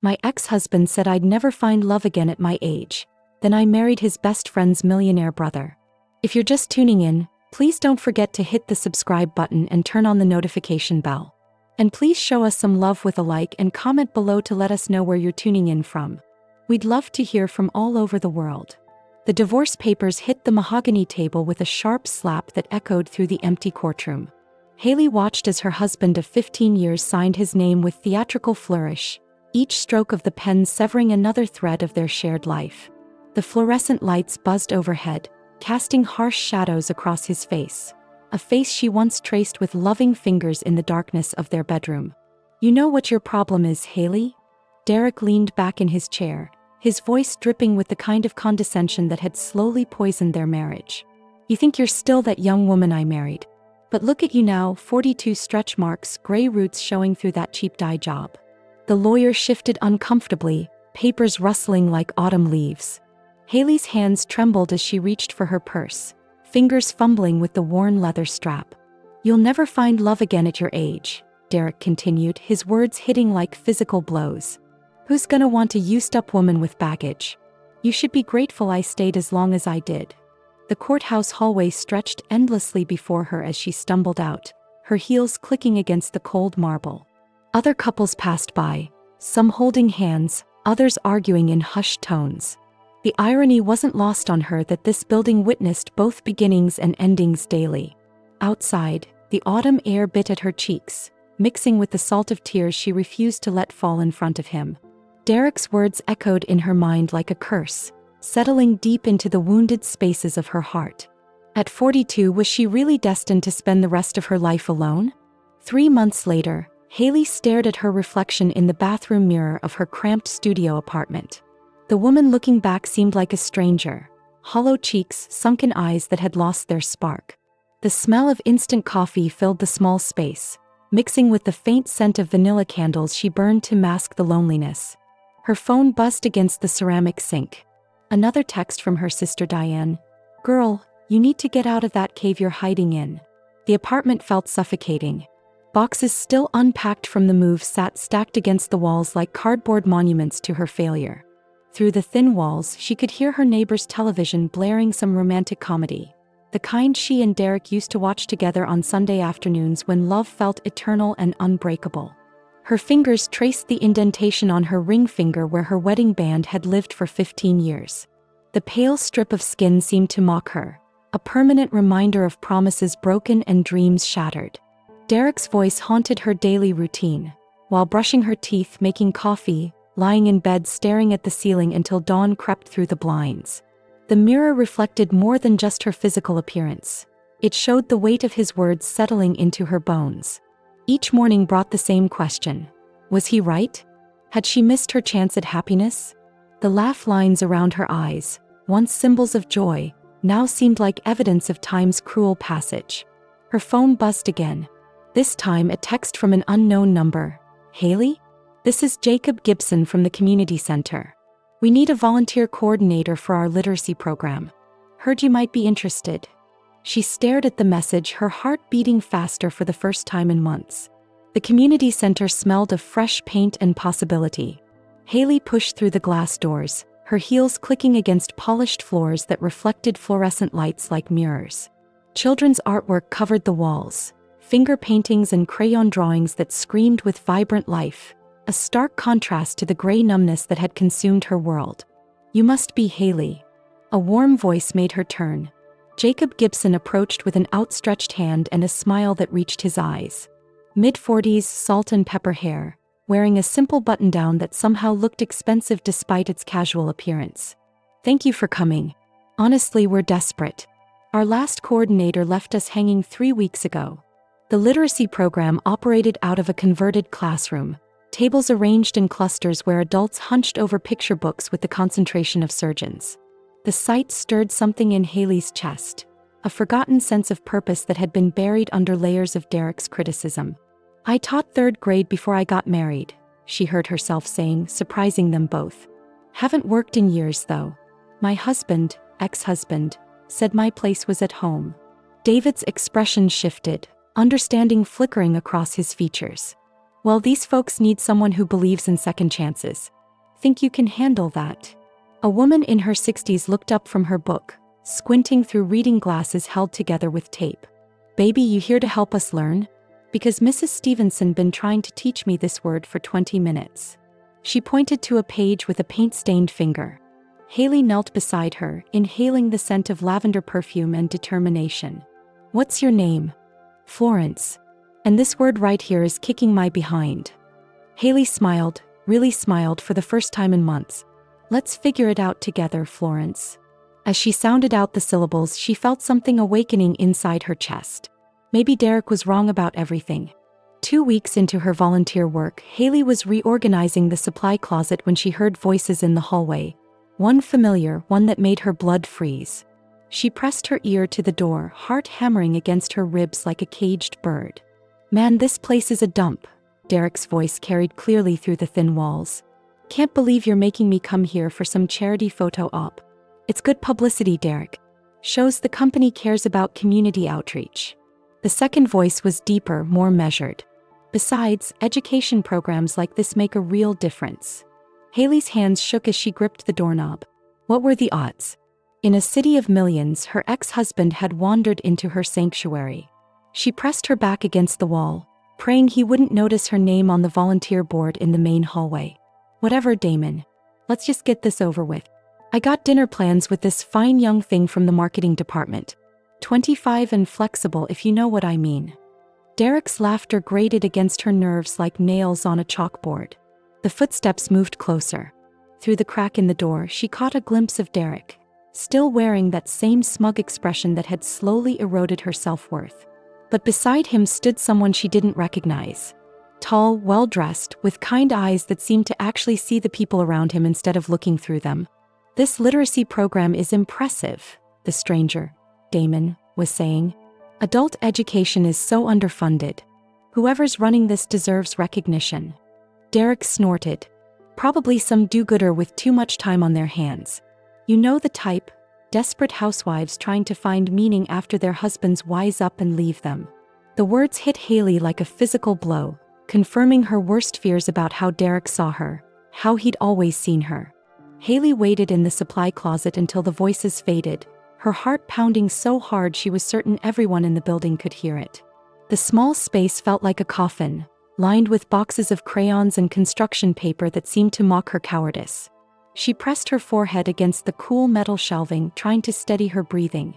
My ex-husband said I'd never find love again at my age. Then I married his best friend's millionaire brother. If you're just tuning in, please don't forget to hit the subscribe button and turn on the notification bell. And please show us some love with a like and comment below to let us know where you're tuning in from. We'd love to hear from all over the world. The divorce papers hit the mahogany table with a sharp slap that echoed through the empty courtroom. Haley watched as her husband of 15 years signed his name with theatrical flourish, each stroke of the pen severing another thread of their shared life. The fluorescent lights buzzed overhead, casting harsh shadows across his face, a face she once traced with loving fingers in the darkness of their bedroom. "You know what your problem is, Haley?" Derek leaned back in his chair, his voice dripping with the kind of condescension that had slowly poisoned their marriage. "You think you're still that young woman I married. But look at you now, 42 stretch marks, gray roots showing through that cheap dye job." The lawyer shifted uncomfortably, papers rustling like autumn leaves. Haley's hands trembled as she reached for her purse, fingers fumbling with the worn leather strap. "You'll never find love again at your age," Derek continued, his words hitting like physical blows. "Who's gonna want a used-up woman with baggage? You should be grateful I stayed as long as I did." The courthouse hallway stretched endlessly before her as she stumbled out, her heels clicking against the cold marble. Other couples passed by, some holding hands, others arguing in hushed tones. The irony wasn't lost on her that this building witnessed both beginnings and endings daily. Outside, the autumn air bit at her cheeks, mixing with the salt of tears she refused to let fall in front of him. Derek's words echoed in her mind like a curse, settling deep into the wounded spaces of her heart. At 42, was she really destined to spend the rest of her life alone? 3 months later, Haley stared at her reflection in the bathroom mirror of her cramped studio apartment. The woman looking back seemed like a stranger, hollow cheeks, sunken eyes that had lost their spark. The smell of instant coffee filled the small space, mixing with the faint scent of vanilla candles she burned to mask the loneliness. Her phone buzzed against the ceramic sink. Another text from her sister Diane. "Girl, you need to get out of that cave you're hiding in." The apartment felt suffocating. Boxes still unpacked from the move sat stacked against the walls like cardboard monuments to her failure. Through the thin walls, she could hear her neighbor's television blaring some romantic comedy, the kind she and Derek used to watch together on Sunday afternoons when love felt eternal and unbreakable. Her fingers traced the indentation on her ring finger where her wedding band had lived for 15 years. The pale strip of skin seemed to mock her, a permanent reminder of promises broken and dreams shattered. Derek's voice haunted her daily routine, while brushing her teeth, making coffee, lying in bed staring at the ceiling until dawn crept through the blinds. The mirror reflected more than just her physical appearance. It showed the weight of his words settling into her bones. Each morning brought the same question. Was he right? Had she missed her chance at happiness? The laugh lines around her eyes, once symbols of joy, now seemed like evidence of time's cruel passage. Her phone buzzed again. This time a text from an unknown number. "Haley? This is Jacob Gibson from the community center. We need a volunteer coordinator for our literacy program. Heard you might be interested." She stared at the message, her heart beating faster for the first time in months. The community center smelled of fresh paint and possibility. Haley pushed through the glass doors, her heels clicking against polished floors that reflected fluorescent lights like mirrors. Children's artwork covered the walls, finger paintings and crayon drawings that screamed with vibrant life, a stark contrast to the gray numbness that had consumed her world. "You must be Haley." A warm voice made her turn. Jacob Gibson approached with an outstretched hand and a smile that reached his eyes. Mid-40s, salt and pepper hair, wearing a simple button-down that somehow looked expensive despite its casual appearance. "Thank you for coming. Honestly, we're desperate. Our last coordinator left us hanging 3 weeks ago." The literacy program operated out of a converted classroom, tables arranged in clusters where adults hunched over picture books with the concentration of surgeons. The sight stirred something in Haley's chest, a forgotten sense of purpose that had been buried under layers of Derek's criticism. "I taught 3rd grade before I got married," she heard herself saying, surprising them both. "Haven't worked in years, though. My husband, ex-husband, said my place was at home." David's expression shifted, understanding flickering across his features. Well, these folks need someone who believes in second chances. Think you can handle that? A woman in her 60s looked up from her book, squinting through reading glasses held together with tape. Baby, you here to help us learn? Because Mrs. Stevenson been trying to teach me this word for 20 minutes. She pointed to a page with a paint-stained finger. Haley knelt beside her, inhaling the scent of lavender perfume and determination. What's your name? Florence. And this word right here is kicking my behind. Haley smiled, really smiled for the first time in months. Let's figure it out together, Florence. As she sounded out the syllables, she felt something awakening inside her chest. Maybe Derek was wrong about everything. 2 weeks into her volunteer work, Haley was reorganizing the supply closet when she heard voices in the hallway. One familiar, one that made her blood freeze. She pressed her ear to the door, heart hammering against her ribs like a caged bird. Man, this place is a dump. Derek's voice carried clearly through the thin walls. Can't believe you're making me come here for some charity photo op. It's good publicity, Derek. Shows the company cares about community outreach. The second voice was deeper, more measured. Besides, education programs like this make a real difference. Haley's hands shook as she gripped the doorknob. What were the odds? In a city of millions, her ex-husband had wandered into her sanctuary. She pressed her back against the wall, praying he wouldn't notice her name on the volunteer board in the main hallway. Whatever, Damon. Let's just get this over with. I got dinner plans with this fine young thing from the marketing department. 25 and flexible, if you know what I mean. Derek's laughter grated against her nerves like nails on a chalkboard. The footsteps moved closer. Through the crack in the door, she caught a glimpse of Derek, still wearing that same smug expression that had slowly eroded her self-worth. But beside him stood someone she didn't recognize. Tall, well-dressed, with kind eyes that seemed to actually see the people around him instead of looking through them. This literacy program is impressive, the stranger, Damon, was saying. Adult education is so underfunded. Whoever's running this deserves recognition. Derek snorted. Probably some do-gooder with too much time on their hands. You know the type, desperate housewives trying to find meaning after their husbands wise up and leave them. The words hit Haley like a physical blow, confirming her worst fears about how Derek saw her, how he'd always seen her. Haley waited in the supply closet until the voices faded, her heart pounding so hard she was certain everyone in the building could hear it. The small space felt like a coffin, lined with boxes of crayons and construction paper that seemed to mock her cowardice. She pressed her forehead against the cool metal shelving, trying to steady her breathing.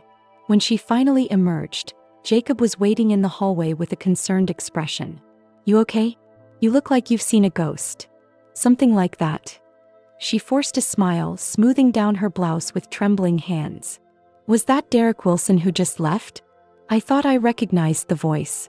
When she finally emerged, Jacob was waiting in the hallway with a concerned expression. You okay? You look like you've seen a ghost. Something like that. She forced a smile, smoothing down her blouse with trembling hands. Was that Derek Wilson who just left? I thought I recognized the voice.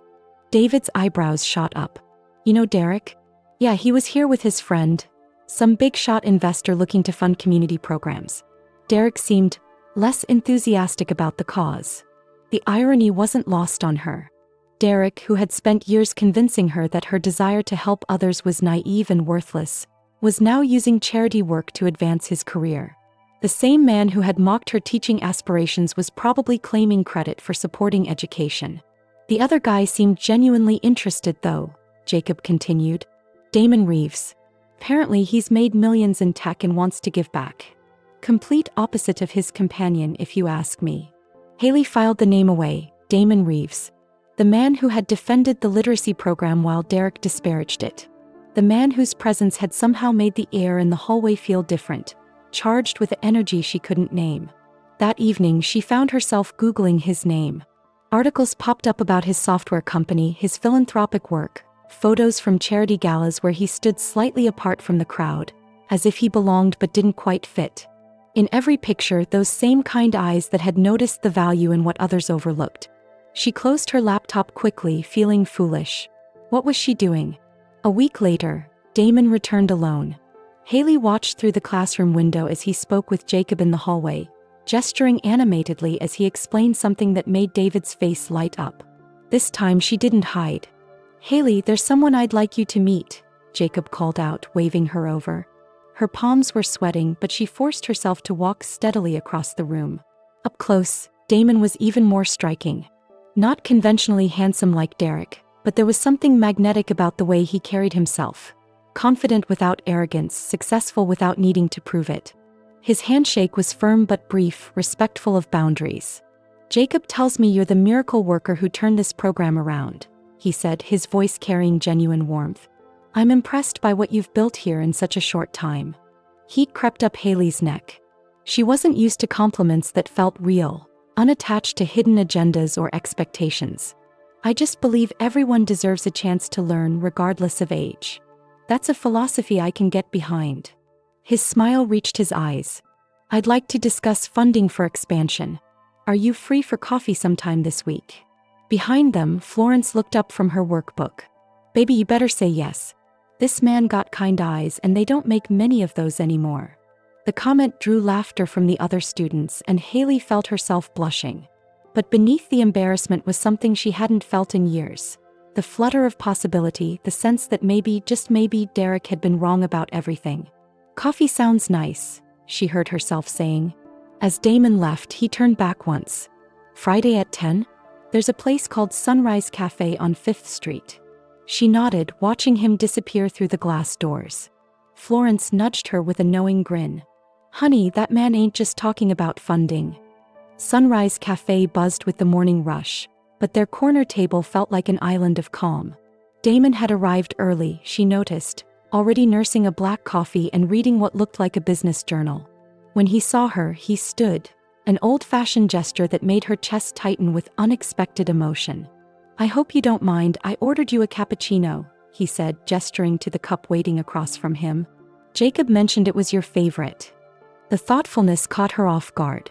David's eyebrows shot up. You know Derek? Yeah, he was here with his friend, some big-shot investor looking to fund community programs. Derek seemed less enthusiastic about the cause. The irony wasn't lost on her. Derek, who had spent years convincing her that her desire to help others was naive and worthless, was now using charity work to advance his career. The same man who had mocked her teaching aspirations was probably claiming credit for supporting education. The other guy seemed genuinely interested though, Jacob continued. Damon Reeves. Apparently he's made millions in tech and wants to give back. Complete opposite of his companion, if you ask me. Haley filed the name away. Damon Reeves. The man who had defended the literacy program while Derek disparaged it. The man whose presence had somehow made the air in the hallway feel different, charged with an energy she couldn't name. That evening, she found herself Googling his name. Articles popped up about his software company, his philanthropic work, photos from charity galas where he stood slightly apart from the crowd, as if he belonged but didn't quite fit. In every picture, those same kind eyes that had noticed the value in what others overlooked. She closed her laptop quickly, feeling foolish. What was she doing? A week later, Damon returned alone. Haley watched through the classroom window as he spoke with Jacob in the hallway, gesturing animatedly as he explained something that made David's face light up. This time she didn't hide. Haley, there's someone I'd like you to meet, Jacob called out, waving her over. Her palms were sweating, but she forced herself to walk steadily across the room. Up close, Damon was even more striking. Not conventionally handsome like Derek, but there was something magnetic about the way he carried himself. Confident without arrogance, successful without needing to prove it. His handshake was firm but brief, respectful of boundaries. "Jacob tells me you're the miracle worker who turned this program around," he said, his voice carrying genuine warmth. "I'm impressed by what you've built here in such a short time." Heat crept up Haley's neck. She wasn't used to compliments that felt real, unattached to hidden agendas or expectations. "I just believe everyone deserves a chance to learn regardless of age. That's a philosophy I can get behind." His smile reached his eyes. "I'd like to discuss funding for expansion. Are you free for coffee sometime this week?" Behind them, Florence looked up from her workbook. "Baby, you better say yes. This man got kind eyes and they don't make many of those anymore." The comment drew laughter from the other students and Haley felt herself blushing. But beneath the embarrassment was something she hadn't felt in years. The flutter of possibility, the sense that maybe, just maybe, Derek had been wrong about everything. "Coffee sounds nice," she heard herself saying. As Damon left, he turned back once. "Friday at 10? There's a place called Sunrise Cafe on 5th Street. She nodded, watching him disappear through the glass doors. Florence nudged her with a knowing grin. "Honey, that man ain't just talking about funding." Sunrise Cafe buzzed with the morning rush, but their corner table felt like an island of calm. Damon had arrived early, she noticed, already nursing a black coffee and reading what looked like a business journal. When he saw her, he stood, an old-fashioned gesture that made her chest tighten with unexpected emotion. "I hope you don't mind, I ordered you a cappuccino," he said, gesturing to the cup waiting across from him. "Jacob mentioned it was your favorite." The thoughtfulness caught her off guard.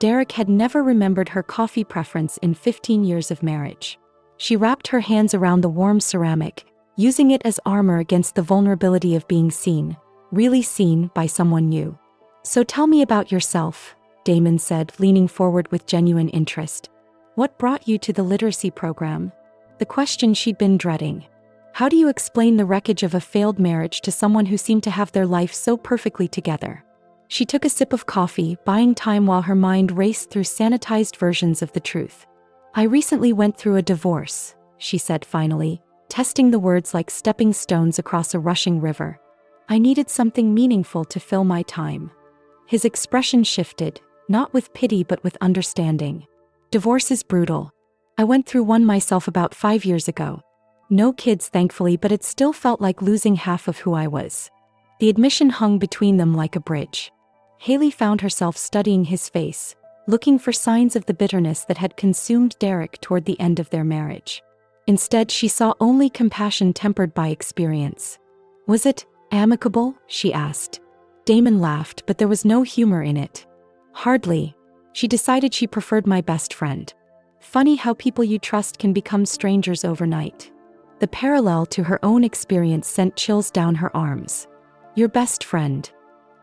Derek had never remembered her coffee preference in 15 years of marriage. She wrapped her hands around the warm ceramic, using it as armor against the vulnerability of being seen, really seen, by someone new. "So tell me about yourself," Damon said, leaning forward with genuine interest. "What brought you to the literacy program?" The question she'd been dreading. How do you explain the wreckage of a failed marriage to someone who seemed to have their life so perfectly together? She took a sip of coffee, buying time while her mind raced through sanitized versions of the truth. "I recently went through a divorce," she said finally, testing the words like stepping stones across a rushing river. "I needed something meaningful to fill my time." His expression shifted, not with pity but with understanding. "Divorce is brutal. I went through one myself about 5 years ago. No kids, thankfully, but it still felt like losing half of who I was." The admission hung between them like a bridge. Haley found herself studying his face, looking for signs of the bitterness that had consumed Derek toward the end of their marriage. Instead, she saw only compassion tempered by experience. "Was it amicable?" she asked. Damon laughed, but there was no humor in it. "Hardly. She decided she preferred my best friend. Funny how people you trust can become strangers overnight." The parallel to her own experience sent chills down her arms. "Your best friend."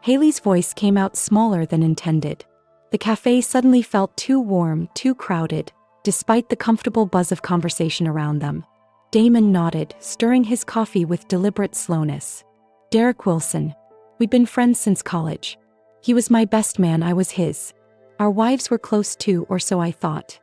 Haley's voice came out smaller than intended. The cafe suddenly felt too warm, too crowded, despite the comfortable buzz of conversation around them. Damon nodded, stirring his coffee with deliberate slowness. "Derek Wilson. We'd been friends since college. He was my best man, I was his. Our wives were close too, or so I thought."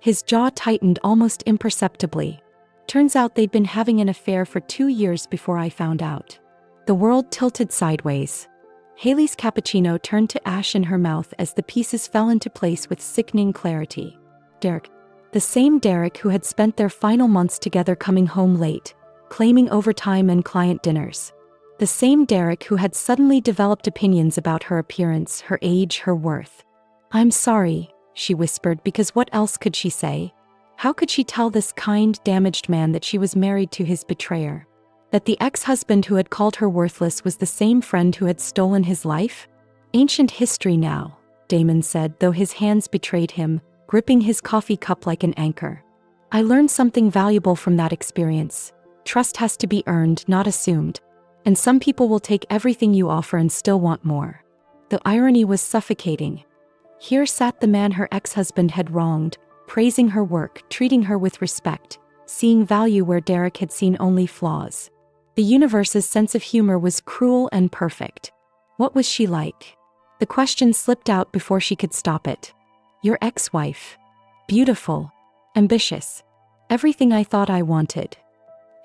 His jaw tightened almost imperceptibly. "Turns out they'd been having an affair for 2 years before I found out." The world tilted sideways. Haley's cappuccino turned to ash in her mouth as the pieces fell into place with sickening clarity. Derek. The same Derek who had spent their final months together coming home late, claiming overtime and client dinners. The same Derek who had suddenly developed opinions about her appearance, her age, her worth. "I'm sorry," she whispered, because what else could she say? How could she tell this kind, damaged man that she was married to his betrayer? That the ex-husband who had called her worthless was the same friend who had stolen his life? "Ancient history now," Damon said, though his hands betrayed him, gripping his coffee cup like an anchor. "I learned something valuable from that experience. Trust has to be earned, not assumed. And some people will take everything you offer and still want more." The irony was suffocating. Here sat the man her ex-husband had wronged, praising her work, treating her with respect, seeing value where Derek had seen only flaws. The universe's sense of humor was cruel and perfect. What was she like? The question slipped out before she could stop it. "Your ex-wife. Beautiful. Ambitious. Everything I thought I wanted,"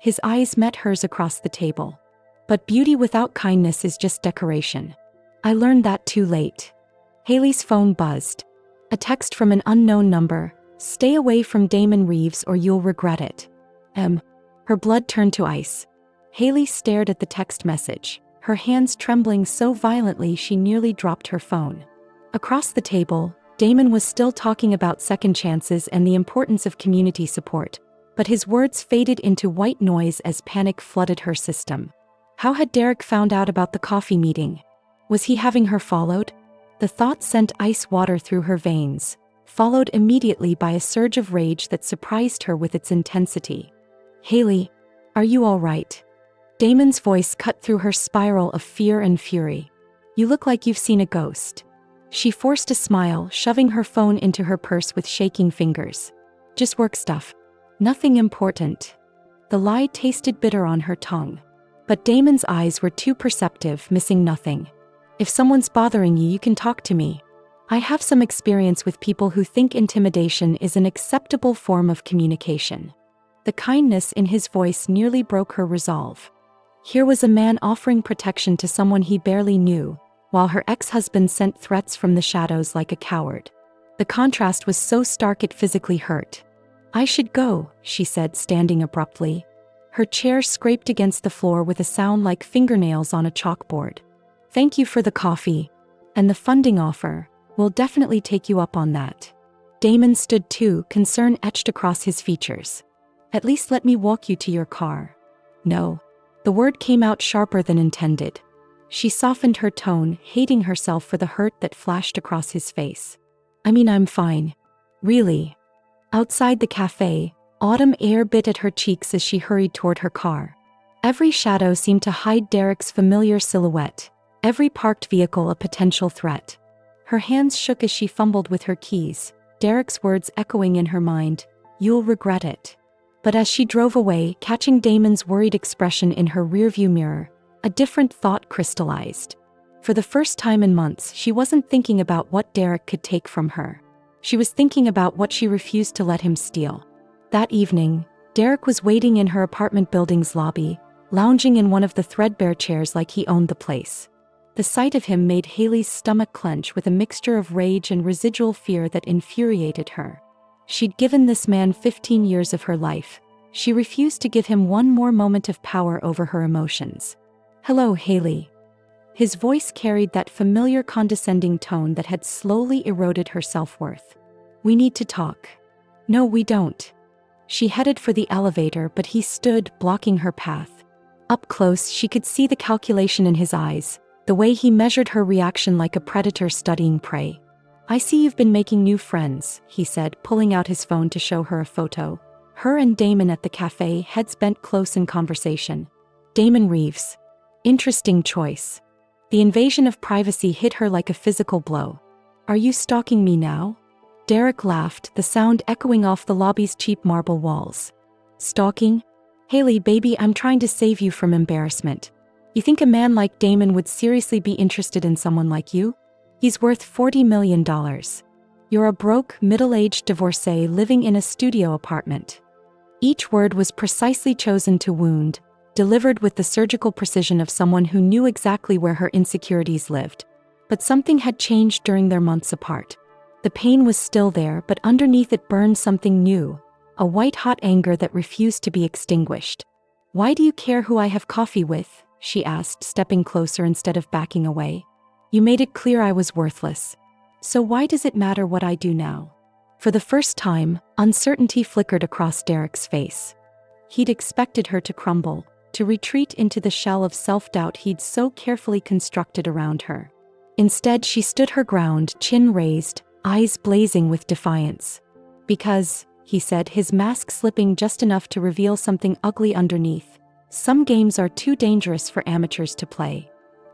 His eyes met hers across the table. But beauty without kindness is just decoration. I learned that too late. Haley's phone buzzed. A text from an unknown number. Stay away from Damon Reeves or you'll regret it. Her blood turned to ice. Haley stared at the text message, her hands trembling so violently she nearly dropped her phone. Across the table, Damon was still talking about second chances and the importance of community support, but his words faded into white noise as panic flooded her system. How had Derek found out about the coffee meeting? Was he having her followed? The thought sent ice water through her veins, followed immediately by a surge of rage that surprised her with its intensity. Haley, are you all right? Damon's voice cut through her spiral of fear and fury. You look like you've seen a ghost. She forced a smile, shoving her phone into her purse with shaking fingers. Just work stuff. Nothing important. The lie tasted bitter on her tongue. But Damon's eyes were too perceptive, missing nothing. If someone's bothering you, you can talk to me. I have some experience with people who think intimidation is an acceptable form of communication. The kindness in his voice nearly broke her resolve. Here was a man offering protection to someone he barely knew, while her ex-husband sent threats from the shadows like a coward. The contrast was so stark it physically hurt. I should go, she said, standing abruptly. Her chair scraped against the floor with a sound like fingernails on a chalkboard. Thank you for the coffee. And the funding offer. We'll definitely take you up on that. Damon stood too, concern etched across his features. At least let me walk you to your car. No. The word came out sharper than intended. She softened her tone, hating herself for the hurt that flashed across his face. I mean, I'm fine. Really. Outside the cafe, autumn air bit at her cheeks as she hurried toward her car. Every shadow seemed to hide Derek's familiar silhouette, every parked vehicle a potential threat. Her hands shook as she fumbled with her keys, Derek's words echoing in her mind, "You'll regret it." But as she drove away, catching Damon's worried expression in her rearview mirror, a different thought crystallized. For the first time in months, she wasn't thinking about what Derek could take from her. She was thinking about what she refused to let him steal. That evening, Derek was waiting in her apartment building's lobby, lounging in one of the threadbare chairs like he owned the place. The sight of him made Haley's stomach clench with a mixture of rage and residual fear that infuriated her. She'd given this man 15 years of her life. She refused to give him one more moment of power over her emotions. Hello, Haley. His voice carried that familiar condescending tone that had slowly eroded her self-worth. We need to talk. No, we don't. She headed for the elevator, but he stood, blocking her path. Up close, she could see the calculation in his eyes, the way he measured her reaction like a predator studying prey. I see you've been making new friends, he said, pulling out his phone to show her a photo. Her and Damon at the cafe, heads bent close in conversation. Damon Reeves. Interesting choice. The invasion of privacy hit her like a physical blow. Are you stalking me now? Derek laughed, the sound echoing off the lobby's cheap marble walls. Stalking? Haley, baby, I'm trying to save you from embarrassment. You think a man like Damon would seriously be interested in someone like you? He's worth $40 million. You're a broke, middle-aged divorcee living in a studio apartment. Each word was precisely chosen to wound, delivered with the surgical precision of someone who knew exactly where her insecurities lived. But something had changed during their months apart. The pain was still there, but underneath it burned something new, a white-hot anger that refused to be extinguished. Why do you care who I have coffee with? She asked, stepping closer instead of backing away. You made it clear I was worthless. So why does it matter what I do now? For the first time, uncertainty flickered across Derek's face. He'd expected her to crumble, to retreat into the shell of self-doubt he'd so carefully constructed around her. Instead, she stood her ground, chin raised, eyes blazing with defiance. Because, he said, his mask slipping just enough to reveal something ugly underneath, some games are too dangerous for amateurs to play.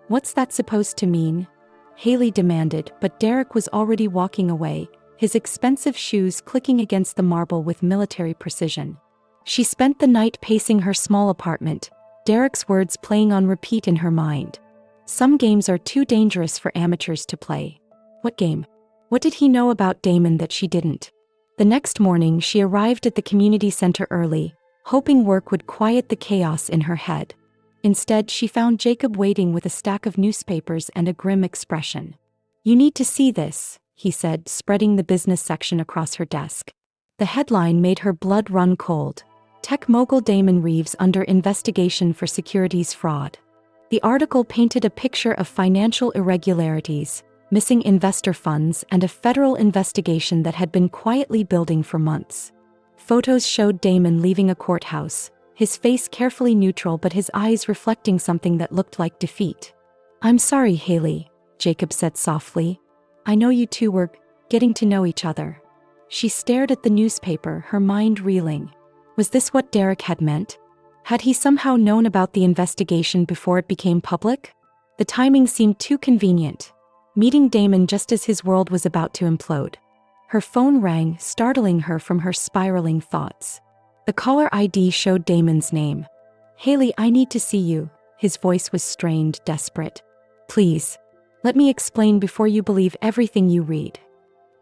What's that supposed to mean? Haley demanded, but Derek was already walking away, his expensive shoes clicking against the marble with military precision. She spent the night pacing her small apartment, Derek's words playing on repeat in her mind. Some games are too dangerous for amateurs to play. What game? What did he know about Damon that she didn't? The next morning, she arrived at the community center early, hoping work would quiet the chaos in her head. Instead, she found Jacob waiting with a stack of newspapers and a grim expression. "You need to see this," he said, spreading the business section across her desk. The headline made her blood run cold. Tech mogul Damon Reeves under investigation for securities fraud. The article painted a picture of financial irregularities, missing investor funds, and a federal investigation that had been quietly building for months. Photos showed Damon leaving a courthouse, his face carefully neutral but his eyes reflecting something that looked like defeat. "I'm sorry, Haley," Jacob said softly. "I know you two were getting to know each other." She stared at the newspaper, her mind reeling. Was this what Derek had meant? Had he somehow known about the investigation before it became public? The timing seemed too convenient. Meeting Damon just as his world was about to implode. Her phone rang, startling her from her spiraling thoughts. The caller ID showed Damon's name. "Haley, I need to see you." His voice was strained, desperate. "Please. Let me explain before you believe everything you read."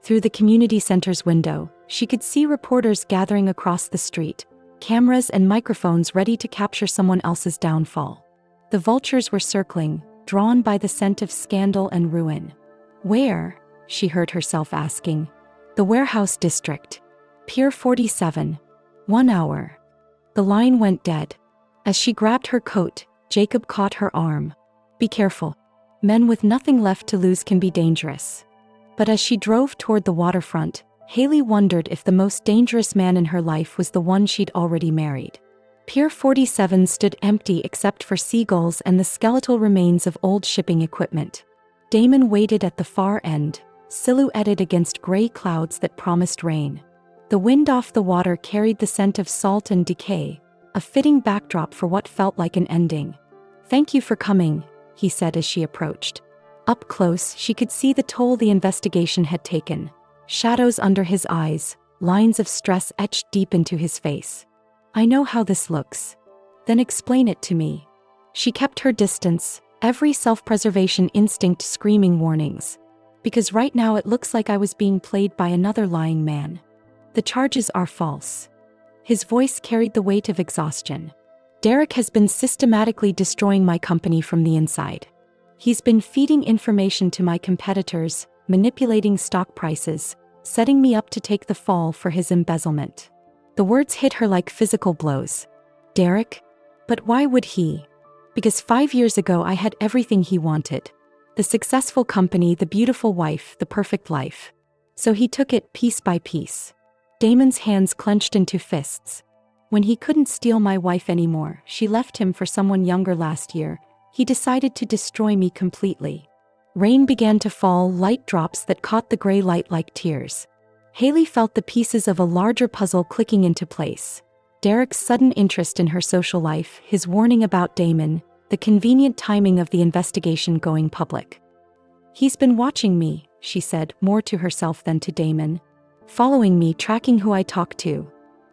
Through the community center's window, she could see reporters gathering across the street, cameras and microphones ready to capture someone else's downfall. The vultures were circling, drawn by the scent of scandal and ruin. "Where?" she heard herself asking. "The warehouse district. Pier 47. 1 hour." The line went dead. As she grabbed her coat, Jacob caught her arm. "Be careful. Men with nothing left to lose can be dangerous." But as she drove toward the waterfront, Haley wondered if the most dangerous man in her life was the one she'd already married. Pier 47 stood empty except for seagulls and the skeletal remains of old shipping equipment. Damon waited at the far end, silhouetted against gray clouds that promised rain. The wind off the water carried the scent of salt and decay, a fitting backdrop for what felt like an ending. "Thank you for coming," he said as she approached. Up close, she could see the toll the investigation had taken. Shadows under his eyes, lines of stress etched deep into his face. "I know how this looks." "Then explain it to me." She kept her distance, every self-preservation instinct screaming warnings. "Because right now it looks like I was being played by another lying man. The charges are false." His voice carried the weight of exhaustion. "Derek has been systematically destroying my company from the inside. He's been feeding information to my competitors, manipulating stock prices, setting me up to take the fall for his embezzlement." The words hit her like physical blows. "Derek? But why would he?" "Because 5 years ago I had everything he wanted. The successful company, the beautiful wife, the perfect life. So he took it piece by piece." Damon's hands clenched into fists. "When he couldn't steal my wife anymore, she left him for someone younger last year. He decided to destroy me completely." Rain began to fall, light drops that caught the gray light like tears. Haley felt the pieces of a larger puzzle clicking into place. Derek's sudden interest in her social life, his warning about Damon, the convenient timing of the investigation going public. "He's been watching me," she said, more to herself than to Damon. "Following me, tracking who I talk to.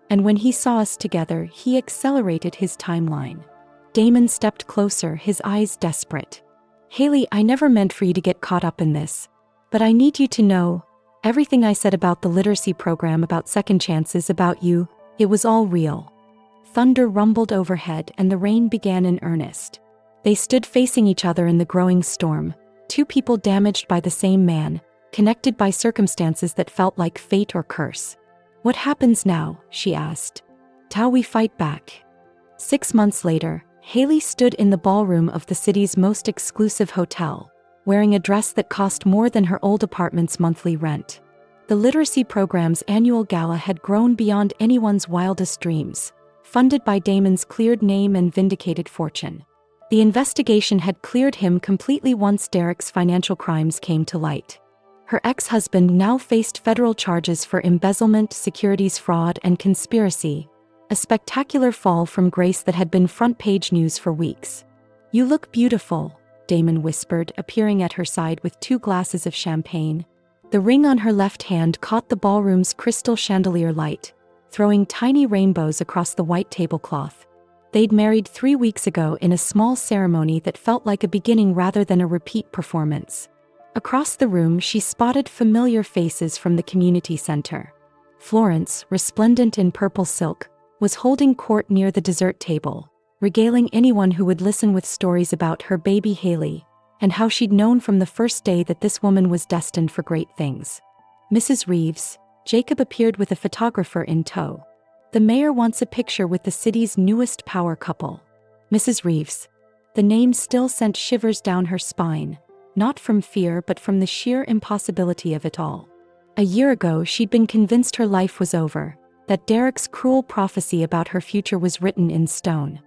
And when he saw us together, he accelerated his timeline." Damon stepped closer, his eyes desperate. "Haley, I never meant for you to get caught up in this. But I need you to know, everything I said about the literacy program, about second chances, about you, it was all real." Thunder rumbled overhead and the rain began in earnest. They stood facing each other in the growing storm, two people damaged by the same man, connected by circumstances that felt like fate or curse. "What happens now?" she asked. "How we fight back." 6 months later, Haley stood in the ballroom of the city's most exclusive hotel, wearing a dress that cost more than her old apartment's monthly rent. The literacy program's annual gala had grown beyond anyone's wildest dreams, funded by Damon's cleared name and vindicated fortune. The investigation had cleared him completely once Derek's financial crimes came to light. Her ex-husband now faced federal charges for embezzlement, securities fraud, and conspiracy, a spectacular fall from grace that had been front-page news for weeks. "You look beautiful," Damon whispered, appearing at her side with 2 glasses of champagne. The ring on her left hand caught the ballroom's crystal chandelier light, throwing tiny rainbows across the white tablecloth. They'd married 3 weeks ago in a small ceremony that felt like a beginning rather than a repeat performance. Across the room, she spotted familiar faces from the community center. Florence, resplendent in purple silk, was holding court near the dessert table, regaling anyone who would listen with stories about her baby Haley, and how she'd known from the first day that this woman was destined for great things. Mrs. Reeves, Jacob appeared with a photographer in tow. The mayor wants a picture with the city's newest power couple. Mrs. Reeves. The name still sent shivers down her spine, not from fear but from the sheer impossibility of it all. A year ago she'd been convinced her life was over, that Derek's cruel prophecy about her future was written in stone.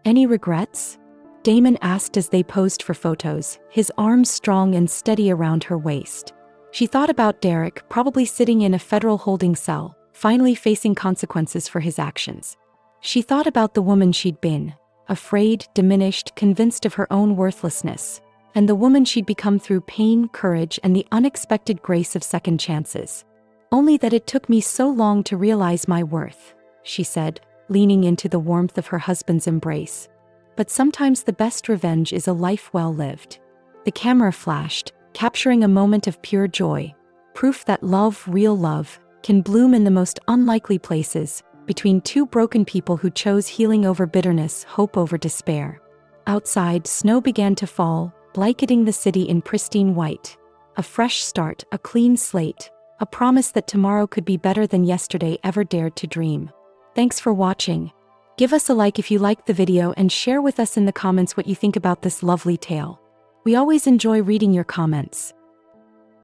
Any regrets? Damon asked as they posed for photos, his arms strong and steady around her waist. She thought about Derek, probably sitting in a federal holding cell, finally facing consequences for his actions. She thought about the woman she'd been, afraid, diminished, convinced of her own worthlessness, and the woman she'd become through pain, courage, and the unexpected grace of second chances. Only that it took me so long to realize my worth, she said, leaning into the warmth of her husband's embrace. But sometimes the best revenge is a life well lived. The camera flashed, capturing a moment of pure joy, proof that love, real love, can bloom in the most unlikely places, between two broken people who chose healing over bitterness, hope over despair. Outside, snow began to fall, blanketing the city in pristine white. A fresh start, a clean slate, a promise that tomorrow could be better than yesterday ever dared to dream. Thanks for watching. Give us a like if you liked the video and share with us in the comments what you think about this lovely tale. We always enjoy reading your comments.